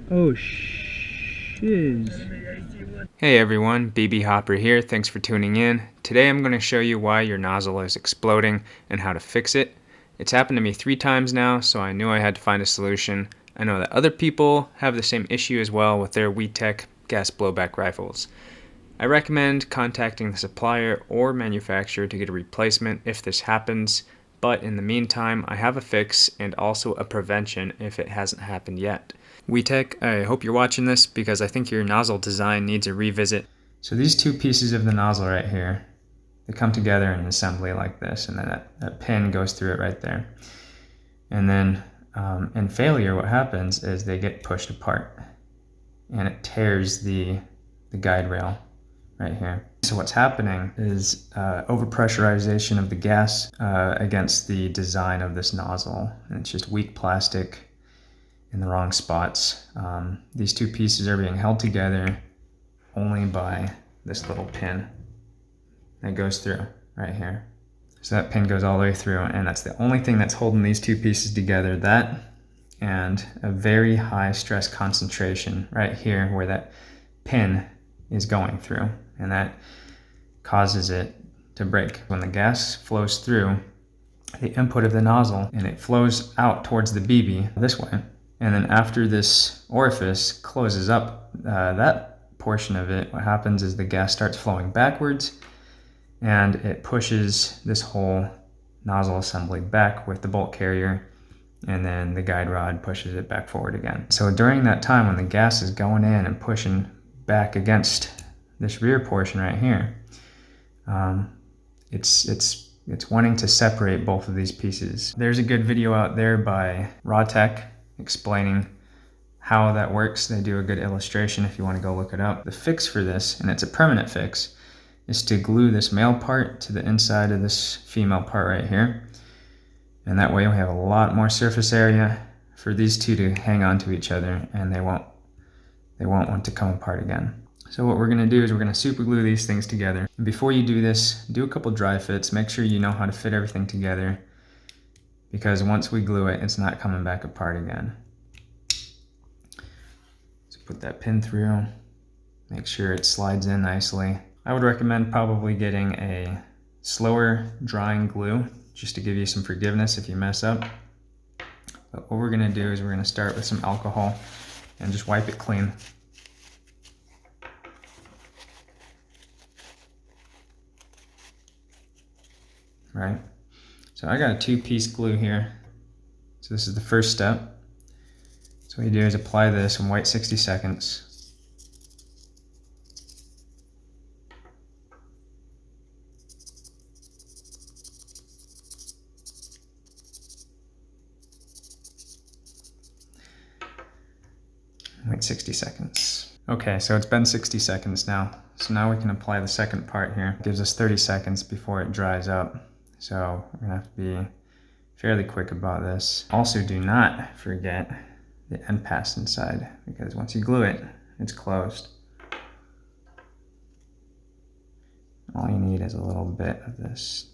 Oh, shiz. Hey everyone, BB Hopper here. Thanks for tuning in. Today I'm going to show you why your nozzle is exploding and how to fix it. It's happened to me 3 times now, so I knew I had to find a solution. I know that other people have the same issue as well with their WeTech gas blowback rifles. I recommend contacting the supplier or manufacturer to get a replacement if this happens, but in the meantime I have a fix and also a prevention if it hasn't happened yet. WeTech, I hope you're watching this because I think your nozzle design needs a revisit. So these 2 pieces of the nozzle right here, they come together in an assembly like this, and then that pin goes through it right there. And then in failure, what happens is they get pushed apart and it tears the guide rail right here. So what's happening is overpressurization of the gas against the design of this nozzle, and it's just weak plastic in the wrong spots. These 2 pieces are being held together only by this little pin that goes through right here. So that pin goes all the way through, and that's the only thing that's holding these 2 pieces together. That and a very high stress concentration right here where that pin is going through, and that causes it to break. When the gas flows through the input of the nozzle and it flows out towards the BB this way, and then after this orifice closes up that portion of it, what happens is the gas starts flowing backwards and it pushes this whole nozzle assembly back with the bolt carrier, and then the guide rod pushes it back forward again. So during that time when the gas is going in and pushing back against this rear portion right here, it's wanting to separate both of these pieces. There's a good video out there by Rawtech explaining how that works. They do a good illustration if you want to go look it up. The fix for this, and it's a permanent fix, is to glue this male part to the inside of this female part right here. And that way we have a lot more surface area for these 2 to hang on to each other, and they won't want to come apart again. So what we're going to do is we're going to super glue these things together. Before you do this, do a couple dry fits. Make sure you know how to fit everything together, because once we glue it, it's not coming back apart again. So put that pin through, make sure it slides in nicely. I would recommend probably getting a slower drying glue just to give you some forgiveness if you mess up. But what we're going to do is we're going to start with some alcohol and just wipe it clean. Right? So I got a 2-piece glue here. So this is the first step. So what you do is apply this and wait 60 seconds. Wait 60 seconds. Okay, so it's been 60 seconds now. So now we can apply the second part here. It gives us 30 seconds before it dries up. So we're gonna have to be fairly quick about this. Also, do not forget the NPAS inside, because once you glue it, it's closed. All you need is a little bit of this.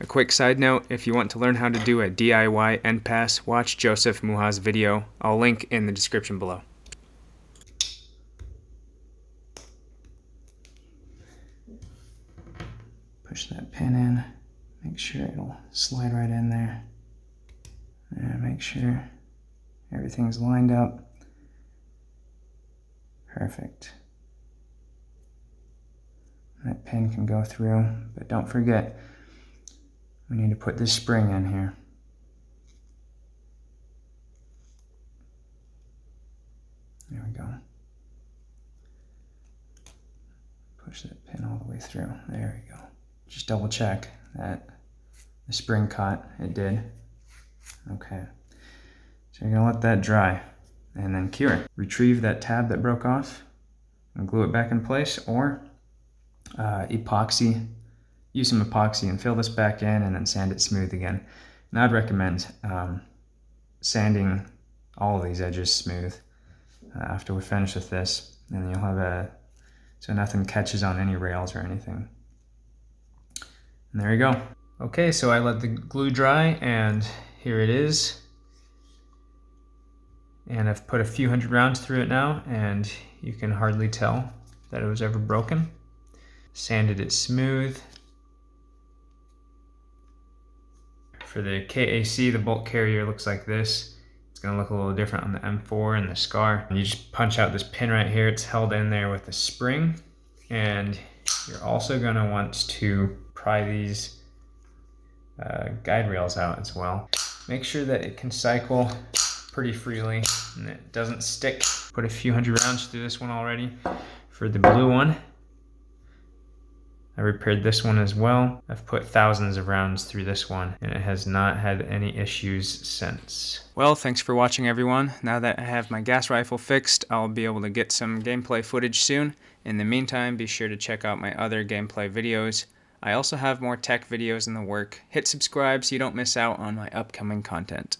A quick side note, if you want to learn how to do a DIY NPAS, watch Joseph Muha's video. I'll link in the description below. Push that pin in, make sure it'll slide right in there. And make sure everything's lined up. Perfect. That pin can go through, but don't forget, we need to put this spring in here. There we go. Push that pin all the way through. There we go. Just double check that the spring caught. It did. Okay. So you're gonna let that dry and then cure it. Retrieve that tab that broke off and glue it back in place, or epoxy. Use some epoxy and fill this back in and then sand it smooth again. And I'd recommend sanding all of these edges smooth after we're finished with this, and you'll have so nothing catches on any rails or anything. And there you go. Okay, so I let the glue dry and here it is. And I've put a few hundred rounds through it now, and you can hardly tell that it was ever broken. Sanded it smooth. For the KAC, the bolt carrier looks like this. It's gonna look a little different on the M4 and the SCAR. You just punch out this pin right here. It's held in there with a spring. And you're also gonna want to pry these guide rails out as well. Make sure that it can cycle pretty freely and it doesn't stick. Put a few hundred rounds through this one already. For the blue one, I repaired this one as well. I've put thousands of rounds through this one and it has not had any issues since. Well, thanks for watching everyone. Now that I have my gas rifle fixed, I'll be able to get some gameplay footage soon. In the meantime, be sure to check out my other gameplay videos. I also have more tech videos in the work. Hit subscribe so you don't miss out on my upcoming content.